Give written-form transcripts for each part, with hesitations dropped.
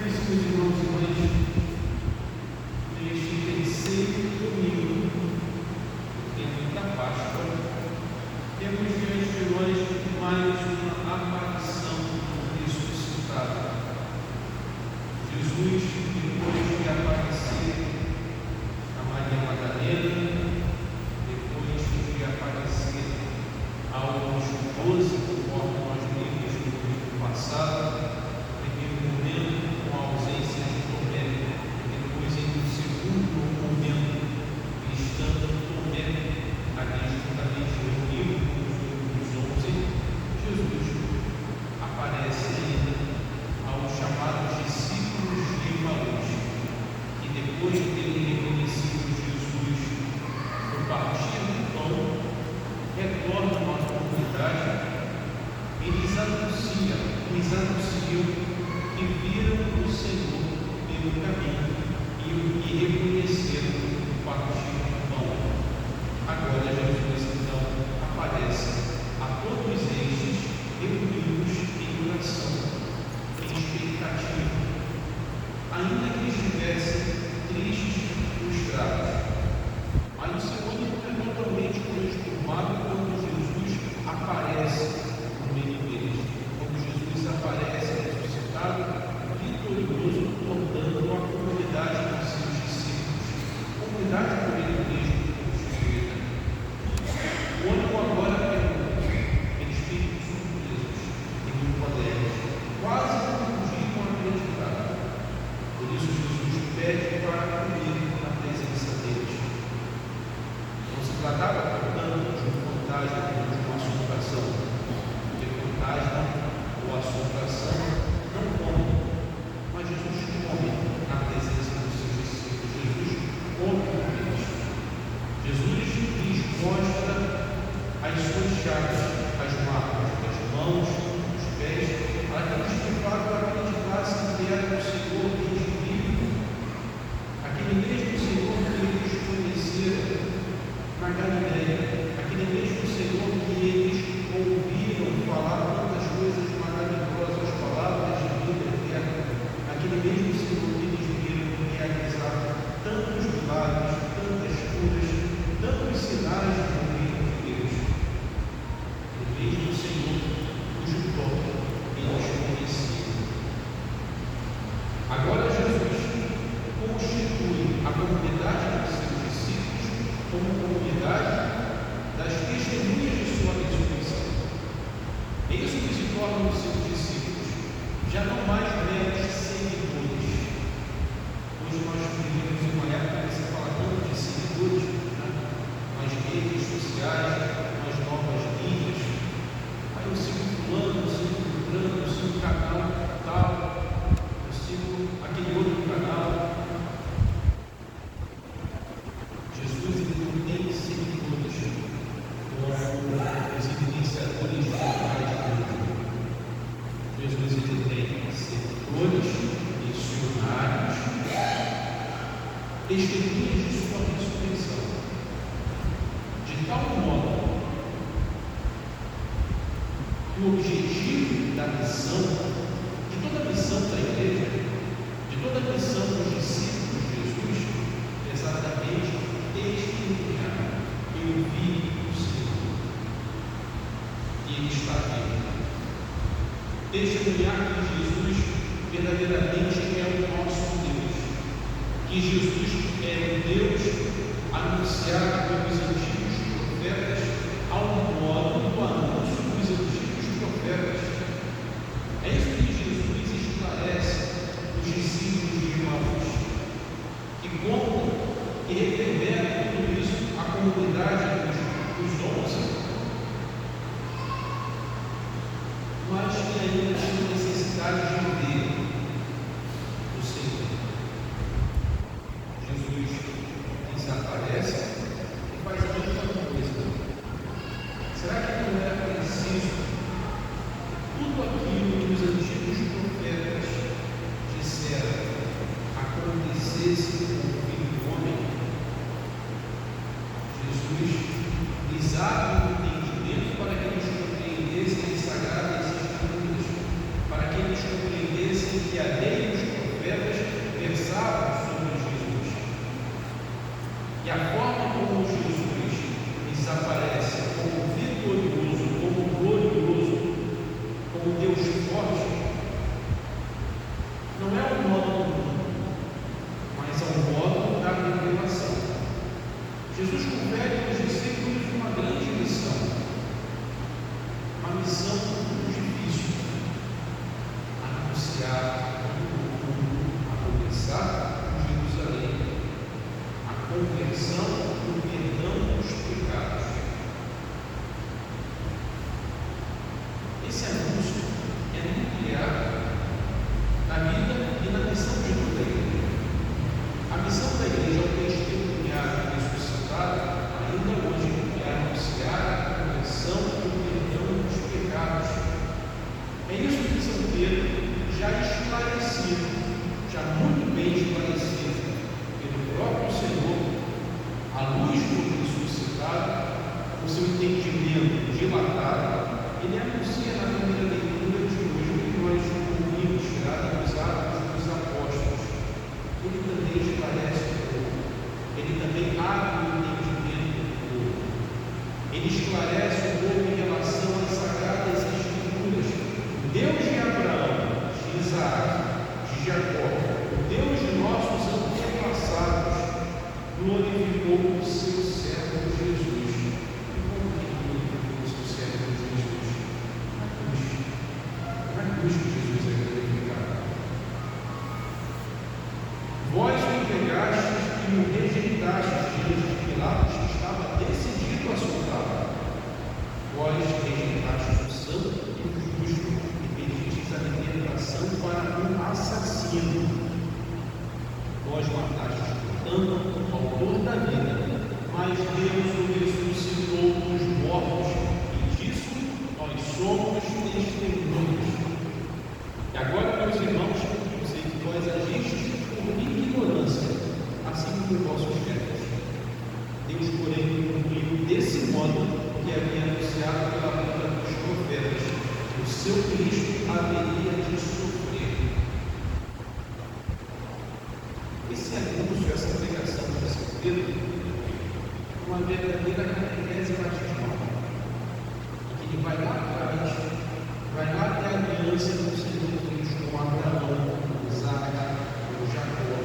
Caríssimos irmãos e irmãs, neste terceiro domingo do tempo da Páscoa, temos diante de nós mais uma aparição do ressuscitado. Jesus, depois de aparecer a Maria Madalena, depois de aparecer aos 12, conforme nós vimos no domingo passado, primeiro momento com a ausência de Tomé, depois em um segundo momento, estando Tomé ali juntamente reunido com os 11, Jesus aparece ainda aos chamados discípulos de Emaús, que depois de terem reconhecido Jesus no partir do pão, retornam à comunidade e lhes anunciam que viram o Senhor pelo caminho e reconheceram o partir do pão. Agora Jesus então aparece a todos estes reunidos em oração, em expectativa, ainda que estivessem tristes e frustrados. Mas o seu ânimo é totalmente transformado quando Jesus aparece no meio deles, quando Jesus aparece ressuscitado, vitorioso, tornando a comunidade dos seus discípulos, comunidade por ele mesmo construída. O ânimo agora pergunta, eles ficam surpresos e muito alegres, quase não podiam acreditar. Por isso Jesus pede para comer na presença deles. Não se tratava, portanto, de um fantasma ou de uma assombração, porque fantasma ou assombração não come, mas Jesus come na presença dos seus discípulos. Jesus come com eles. Jesus lhes mostra as suas chagas, as marcas das mãos, dos pés, para que eles de fato acreditassem que era o Senhor Deus vivo, aquele mesmo Senhor que eles conheceram na Galileia, aquele mesmo Senhor que eles ouviram falar tantas coisas maravilhosas, palavras de vida eterna, aquele mesmo Senhor que eles viram realizar tantos milagres, tantas curas, tantos sinais do reino de Deus. O mesmo Senhor cujo toque eles conheciam. Agora Jesus constitui a comunidade dos seus discípulos como comunidade das testemunhas de sua ressurreição. É isso que se tornam os seus discípulos, já não mais meros seguidores. Hoje nós vivemos em uma época que se fala tanto de seguidores, nas redes sociais, nas novas mídias. Aí eu sigo fulano, eu sigo fulano, eu sigo o canal tal, eu sigo aquele outro canal. Jesus não tem seguidores, como os iniciadores de Jesus ele tem seguidores, missionários, testemunhas de sua ressurreição, de tal modo que o objetivo da missão, de toda a missão da igreja, de toda a missão dos discípulos de Jesus, é exatamente testemunhar. Eu vi o Senhor e Ele está vivo. Testemunhar que Jesus verdadeiramente é o nosso Deus, que Jesus é o Deus anunciado pelos antigos profetas, ao modo do anúncio dos antigos profetas. É isso que Jesus esclarece os discípulos de Emaús, que contam e reverberam tudo isso à comunidade dos 11, mas que ainda tinham necessidade de ver o Senhor. Jesus desaparece e faz a mesma coisa. Será que não era preciso tudo aquilo que os antigos profetas disseram acontecesse com o Filho do Homem? Jesus lhes abre o entendimento para que eles compreendessem as sagradas escrituras, para que eles compreendessem que a lei dos profetas Esse anúncio é nuclear na vida e na missão de toda a igreja. A missão da igreja, ao testemunhar e ressuscitar, ainda hoje é anunciar a conversão e o perdão dos pecados. É isso que São Pedro já esclarecido, já muito bem esclarecido pelo próprio Senhor, à luz do ressuscitado, o seu entendimento dilatado, ele anuncia na primeira leitura de hoje o que nós ouvimos lá nos Atos dos Apóstolos. Ele também esclarece o povo, ele também abre o entendimento do povo, ele esclarece o povo em relação às sagradas Escrituras. O Deus de Abraão, de Isaac, de Jacó, o Deus de nossos antepassados, glorificou o seu servo Jesus. E como que glorificou o seu servo Jesus? Na cruz que Jesus é glorificado. Vós o entregastes e o rejeitastes diante de Pilatos, que estava decidido a soltá-lo. Vós rejeitastes o santo e o justo e pedistes a libertação para um assassino. Vós matastes, portanto, o autor da vida, mas Deus o ressuscitou dos mortos, e disso nós somos testemunhas. E agora, meus irmãos, eu sei que vós agistes por ignorância, assim como vossos chefes. Deus, porém, cumpriu desse modo o que havia anunciado pela boca dos profetas: o seu Cristo haveria de sofrer. Esse anúncio, essa pregação de São Pedro, é uma verdadeira catequese batismal, em que ele vai lá atrás, vai lá até a aliança do Senhor Deus com Abraão, com Isaac, com Jacó.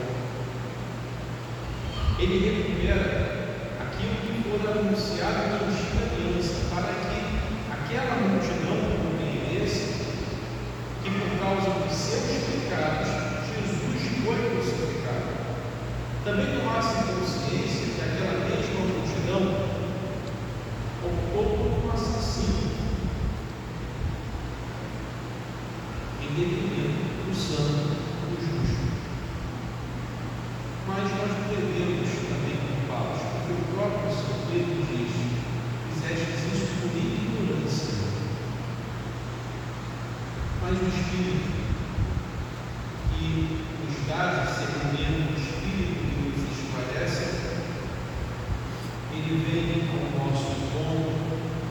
Ele recupera aquilo que foi anunciado na antiga aliança, para que aquela multidão compreendesse que, por causa dos seus pecados, Jesus foi crucificado. Também tomasse consciência que aquela mesma multidão optou por um assassino, em detrimento do santo, do justo. Mas nós devemos também culpá-los, porque o próprio São Pedro diz: fizestes isso por ignorância. Mas o Espírito que nos dá discernimento, o Espírito que nos esclarece, ele vem ao nosso encontro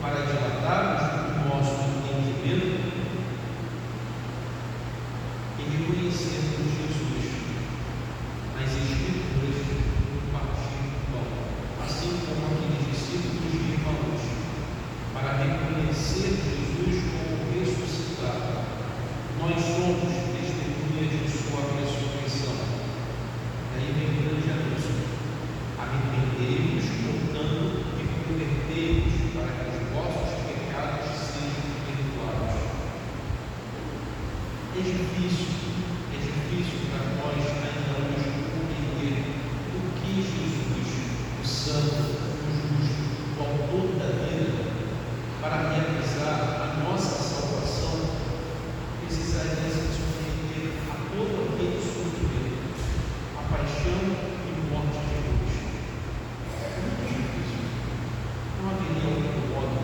para dilatarmos o nosso entendimento e reconhecermos Jesus nas Escrituras no partir do pão, assim como aqueles discípulos de Irmãos, para reconhecer Jesus como ressuscitado. Nós somos testemunhas de sua ressurreição. Daí vem o grande anúncio: arrependei-vos, portanto, e convertei-vos, para que os vossos pecados sejam perdoados. É difícil para nós ainda hoje compreender o que Jesus, o Santo, o Justo, o Autor da vida, para realizar a nossa salvação, precisaria se submeter a todo aquele sofrimento, a paixão e morte de Jesus. É muito difícil. Não haveria outro modo.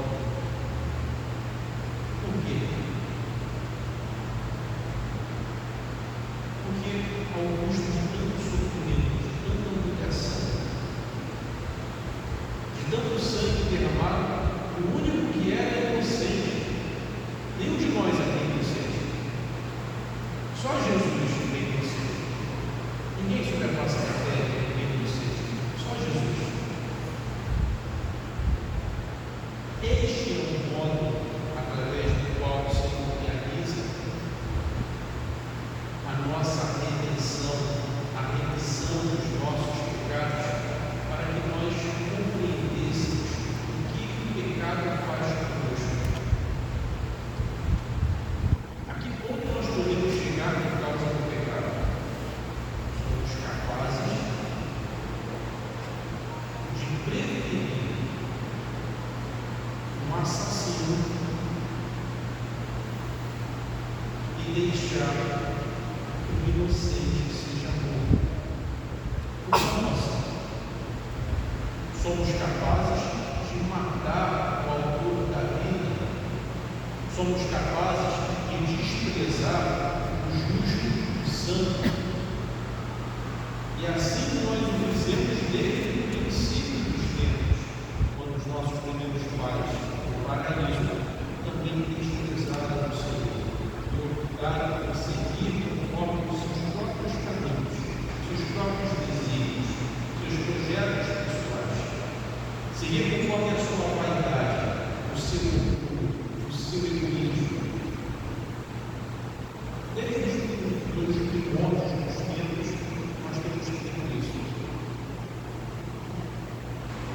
Por quê? Porque, ao custo de tanto sofrimento, de tanta humilhação, de tanto sangue derramado, e deixar que o inocente seja morto. Por nossa, somos capazes de matar o autor da vida, somos capazes de desprezar o justo e o santo, e assim nós o fizemos desde o princípio dos tempos, quando os nossos primeiros pais, o paraíso, também desprezaram o Senhor e optaram por seguir conforme os seus próprios caminhos, seus próprios desígnios, seus projetos pessoais, seguir conforme a sua vaidade, o seu orgulho, o seu egoísmo. Desde os primórdios dos tempos, nós temos feito isso.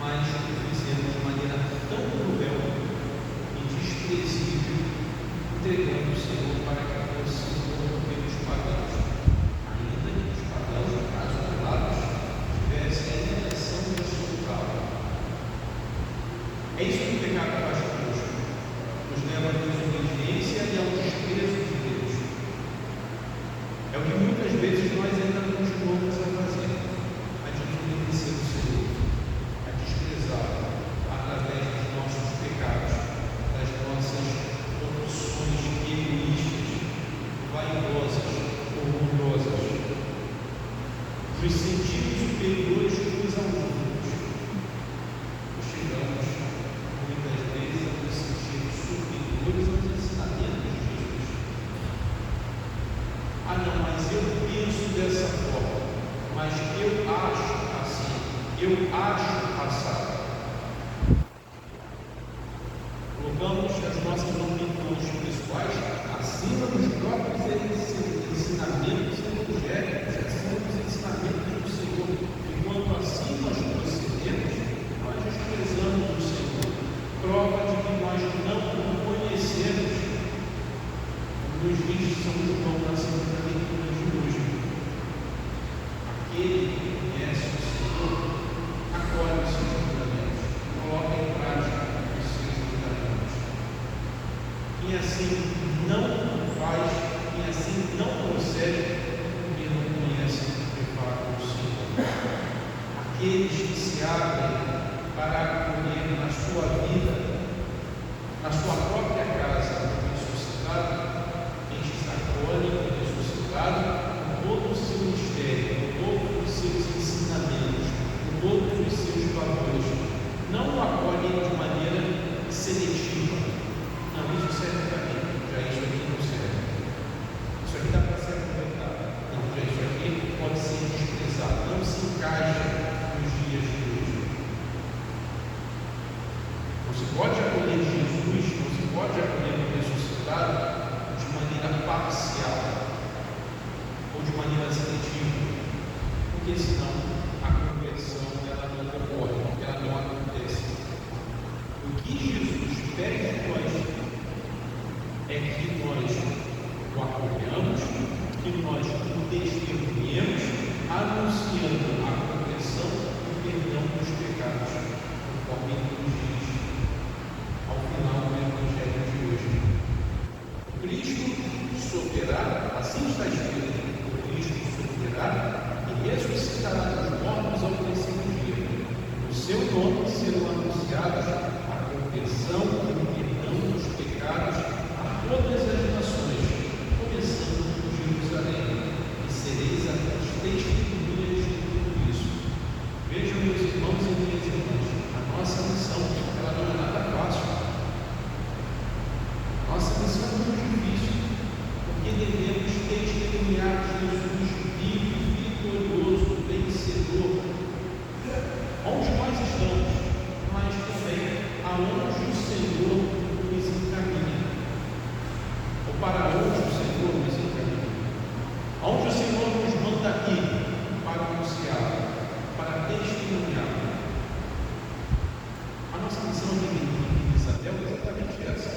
Mas o fizemos de maneira tão cruel e desprezível, entregando o Senhor para que fosse morto pelos pagãos, ainda que os pagãos, no caso anulados, tivessem a intenção de soltá-lo. É isso que o pecado faz conosco, nos leva à desobediência e ao desprezo de Deus. É o que muitas vezes nós ainda continuamos a fazer, a desobedecer o Senhor, a desprezá-lo através dos nossos pecados, das nossas opções egoístas, vaidosas, orgulhosas, dos sentidos superiores uns aos outros. Chegamos muitas vezes a nos sentir superiores aos ensinamentos de Jesus. Ah, não, mas eu penso dessa forma, mas eu acho assim, eu acho assado. Colocamos as nossas opiniões pessoais acima dos próprios ensinamentos evangélicos, acima dos ensinamentos do Senhor. E quando assim nós procedemos, nós desprezamos o Senhor. Prova de que nós não o conhecemos. Nos diz São João na segunda leitura de hoje. Aquele que conhece o Senhor, acolhe os seus mandamentos, coloca em prática os seus mandamentos. Quem assim não faz, quem assim não procede, porque não conhece de fato o Senhor. Aqueles que se abrem para acolher na sua vida, na sua própria casa, o ressuscitado, estes acolhem o ressuscitado com todo o seu mistério, com todos os seus ensinamentos, com todos os seus valores. Não o acolhem de maneira seletiva. Não, isso serve para mim, já isso aqui não serve. Isso aqui dá para ser aproveitado. Não, já isso aqui pode ser desprezado. Não se encaixa nos dias de hoje. Você pode acolher Jesus, você pode acolher o ressuscitado de maneira parcial ou de maneira seletiva, porque senão a conversão ela não ocorre, ela não acontece. O que Jesus pede de nós é que nós o acolhamos, que nós o testemunhemos, anunciando a conversão e o perdão dos pecados, conforme ele nos diz ao final do Evangelho de hoje. Cristo sofrerá, assim está escrito, Cristo sofrerá e ressuscitará dos mortos ao terceiro dia. No seu nome serão anunciadas a conversão e o perdão dos pecados a todas as nações, começando por Jerusalém, e sereis as testemunhas de tudo isso. Vejam, meus irmãos e minhas irmãs, a nossa missão, ela não é nada fácil. Nossa missão é muito difícil, porque devemos testemunhar Jesus vivo, vitorioso, vencedor, onde nós estamos, mas também aonde o Senhor nos encaminha, ou para onde o Senhor nos encaminha, aonde o Senhor nos manda ir para anunciar, para testemunhar. A nossa missão de Isabel é exatamente essa.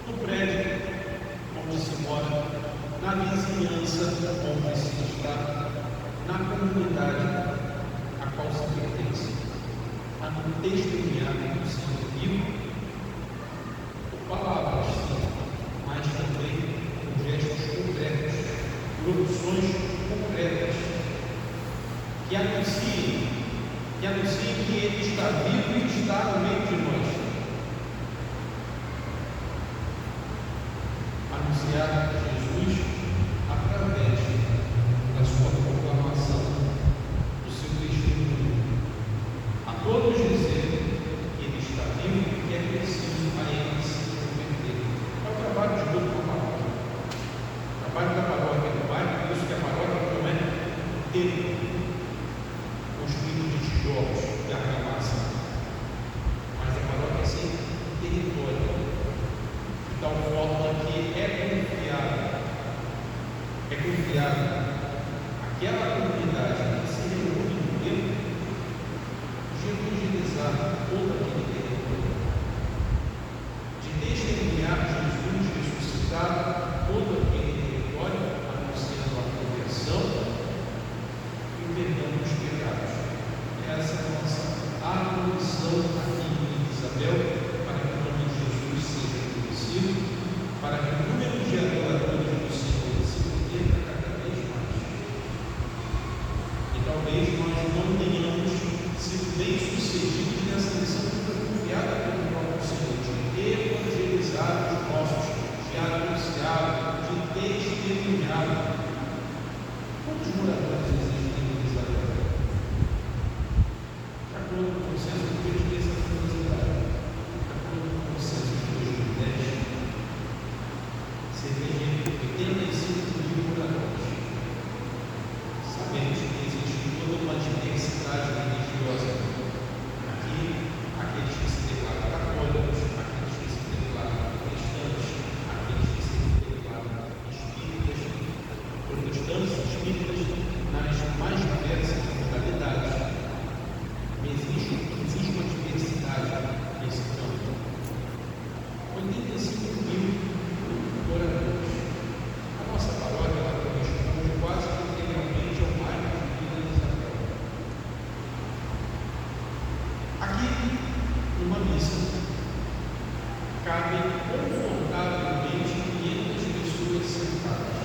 No prédio onde se mora, na vizinhança onde se está, na comunidade a qual se pertence, a testemunhar o Senhor vivo, por palavras, sim, mas também e anuncie que Ele está vivo e está no meio de nós. Anunciar Jesus através da sua proclamação, do seu testemunho, a todos dizer que Ele está vivo e que é preciso a Ele se converter. É o trabalho de toda uma paróquia. O trabalho da paróquia do bairro, por isso que a paróquia não é ele construído de tijolos e argamassa, mas a paróquia é sempre território, de tal forma que é confiada aquela comunidade que se reúne no tempo de evangelizar todo aquele território, de testemunhar Jesus ressuscitado todo aquele território, anunciando a conversão e o perdão dos pecados. Essa é a nossa adoração aqui em Isabel, para que o nome de Jesus seja conhecido, para que o número de adoradores do Senhor se converta cada vez mais. E talvez nós não tenhamos sido bem-sucedidos nessa missão que foi confiada pelo próprio Senhor, de evangelizar os nossos, de anunciar, de testemunhar. Quantos moradores existem em Isabel? De acordo com o censo de 2010, cerca de 85 mil moradores. Sabemos que existe toda uma diversidade religiosa. Aqui, aqueles que se declaram católicos, aqueles que se declaram cristãos, aqueles que se declaram espíritas, protestantes, espíritas, nas mais diversas modalidades. Existe uma diversidade nesse campo. 85 mil moradores. A nossa paróquia ela corresponde quase integralmente ao bairro de Vila Isabel. Aqui, numa missa, cabem confortavelmente 500 pessoas sentadas.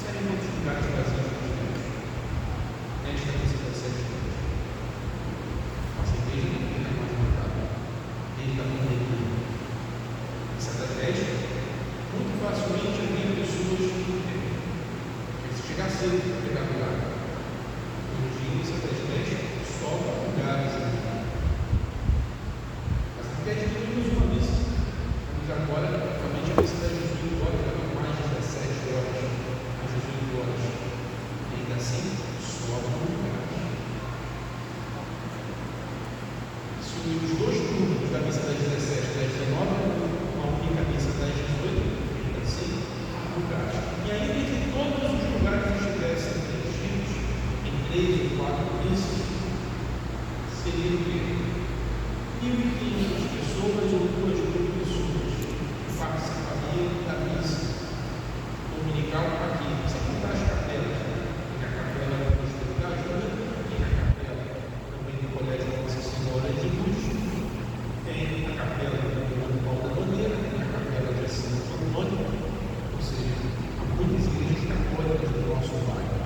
Serem muitos lugares vazios nos tempos. Nesta missa das 7 horas. Nossa igreja não tem mais marcado. Desde a pandemia. Missa das 10, muito facilmente havia pessoas que se chegar cedo para pegar lugar. Hoje em dia, missa das 10, sobra lugares aqui. Mas até diminuímos uma missa. Estamos agora, somente a missa das 18 horas, já não mais 17 horas, às 18 horas. E ainda assim, sobra lugares. Os dois turnos da missa das 17 e das 19, uma única missa das 18, ainda assim, há lugares. E ainda que todos os lugares estivessem preenchidos em 3 ou 4 missas, seria o quê? 1.500 pessoas ou 2.000 pessoas que participariam da missa dominical aqui, sem contar as capelas, tem a capela do Mosteiro da Ajuda, tem a capela também do Colégio Nossa Senhora de Luz, tem a capela do Paulo da Bandeira, tem a capela de Santo Antônio, ou seja, há muitas igrejas católicas do nosso bairro.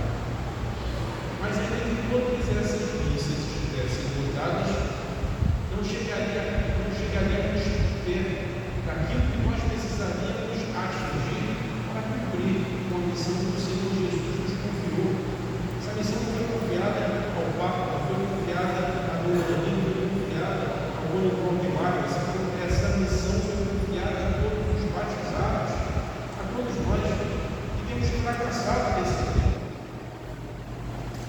Mas ainda que todas essas missas estivessem lotadas, não chegaríamos perto daquilo que nós precisaríamos atingir para cumprir com a missão que o Senhor Jesus nos confiou. Essa missão não foi confiada ao Papa, não foi confiada a Dona Domingo, não foi confiada ao Dona Valdemar. Essa missão foi confiada a todos os batizados, a todos nós que temos fracassado nesse tempo.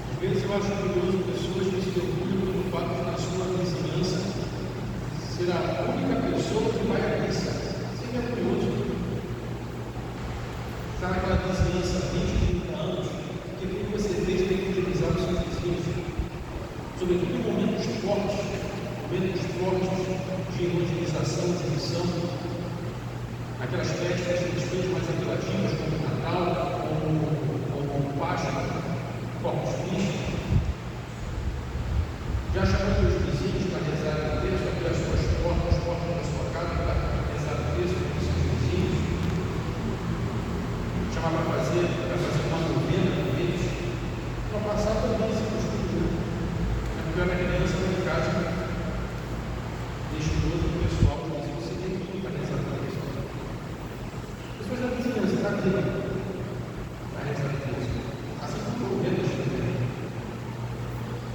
Às vezes eu acho curioso pessoas que se orgulham pelo fato de na sua vizinhança ser a única pessoa que vai à missa. Isso é curioso. Está naquela vizinhança há 20, 30 anos, que o que você fez tem que utilizar os seus vizinhos. Sobretudo em momentos fortes de evangelização, de missão, aquelas festas mais apelativas, como o Natal, como o Páscoa, Corpus Christi. Já chamou os vizinhos para rezar o texto, abrir as suas portas da sua casa para rezar o texto com os seus vizinhos. Chamar para fazer uma novena com eles. No passado também se costuma dele. Vai rezar a Deus. Está sendo um problema também.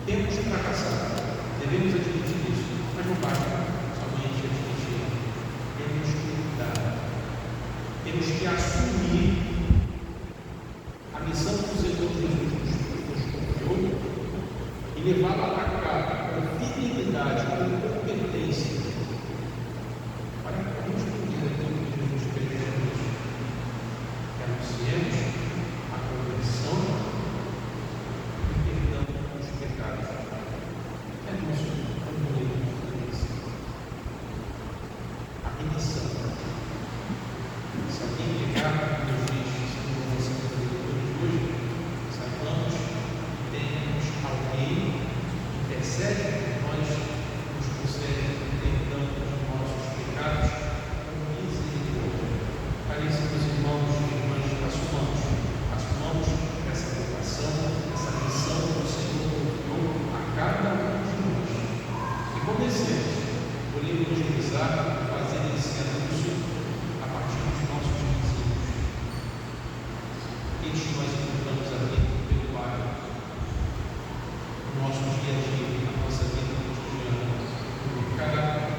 Temos fracassado. Devemos admitir isso. Mas não basta somente admitir. Temos que mudar. Temos que assumir a missão que o Senhor Jesus nos confiou e levá-la a cabo com fidelidade, com competência, para responder aquilo que Jesus fez. Que anunciemos a conversão e o perdão dos pecados. É nosso compromisso. A remissão. Se alguém pegar nos dias que você hoje, saibamos que temos alguém que intercede por nós, nos concede perdão dos nossos pecados, com misericórdia. Para isso, meus irmãos e irmãs, assumamos essa vocação, essa missão que o Senhor confiou a cada um de nós. E comecemos por evangelizar, fazer esse anúncio a partir dos nossos vizinhos. Eles nós encontramos aqui pelo bairro, no nosso dia a dia, na nossa vida cotidiana, no mercado,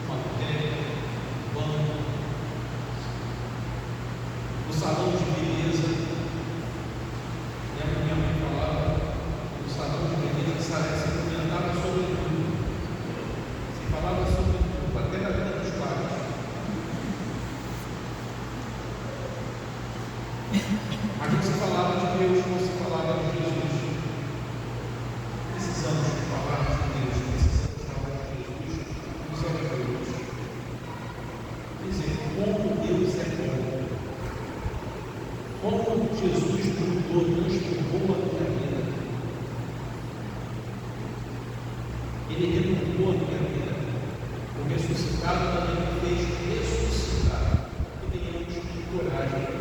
uma boteca, no banco, no salão de beleza. Minha mãe falava, no salão de beleza se comentava sobre tudo, se falava sobre tudo, até na vida dos pais. Mas não se falava de Deus, não se falava de Jesus. Precisamos falar de Deus, precisamos falar de Jesus nos aos dizer como Deus é bom, como Jesus mudou, transformou a minha vida. Ele renovou a minha vida. O ressuscitado também me fez ressuscitar. E tenhamos coragem